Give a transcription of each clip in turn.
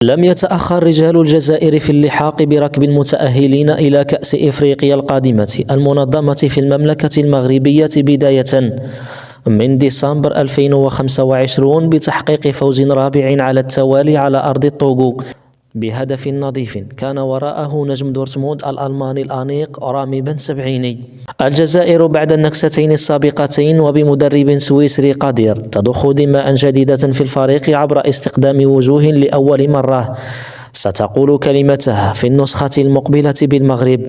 لم يتأخر رجال الجزائر في اللحاق بركب المتأهلين إلى كأس إفريقيا القادمة المنظمة في المملكة المغربية بداية من ديسمبر 2025 بتحقيق فوز رابع على التوالي على أرض الطوغو بهدف نظيف كان وراءه نجم دورتموند الألماني الأنيق رامي بن سبعيني. الجزائر بعد النكستين السابقتين وبمدرب سويسري قدير تضخ دماء جديدة في الفريق عبر استقدام وجوه لأول مرة ستقول كلمتها في النسخة المقبلة بالمغرب،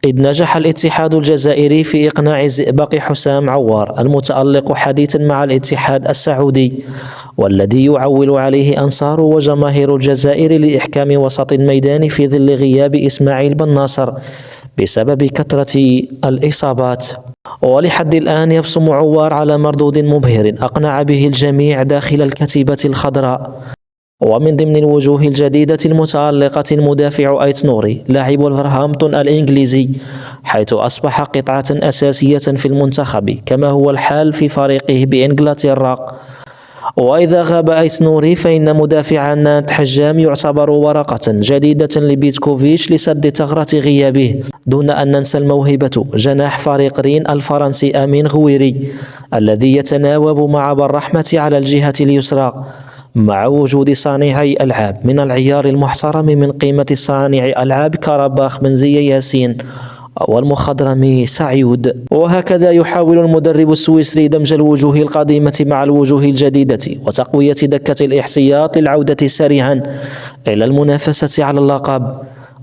إذ نجح الاتحاد الجزائري في إقناع الزئبق حسام عوار المتألق حديثا مع الاتحاد السعودي، والذي يعول عليه أنصار وجماهير الجزائر لإحكام وسط الميدان في ظل غياب إسماعيل بن ناصر بسبب كثرة الإصابات. ولحد الآن يبصم عوار على مردود مبهر أقنع به الجميع داخل الكتيبة الخضراء. ومن ضمن الوجوه الجديدة المتألقة المدافع آيت نوري لاعب ولفرهامبتون الإنجليزي، حيث أصبح قطعة أساسية في المنتخب كما هو الحال في فريقه بإنجلترا. وإذا غاب آيت نوري فإن مدافع نانت حجام يعتبر ورقة جديدة لبيتكوفيتش لسد ثغرة غيابه، دون أن ننسى الموهبة جناح فريق رين الفرنسي أمين غويري الذي يتناوب مع بالرحمة على الجهة اليسرى، مع وجود صانعي ألعاب من العيار المحترم من قيمة صانع ألعاب كرباخ بنزية ياسين والمخضرمي سعيود. وهكذا يحاول المدرب السويسري دمج الوجوه القديمة مع الوجوه الجديدة وتقوية دكة الإحصيات للعودة سريعا إلى المنافسة على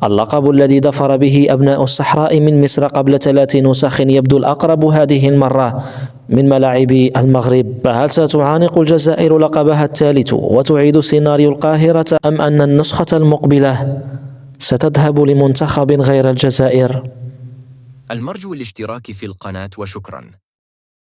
اللقب الذي ظفر به أبناء الصحراء من مصر قبل 3 نسخ يبدو الأقرب هذه المرة من ملاعب المغرب. فهل ستعانق الجزائر لقبها الثالث وتعيد سيناريو القاهرة، أم أن النسخة المقبلة ستذهب لمنتخب غير الجزائر؟ المرجو الاشتراك في القناة وشكرا.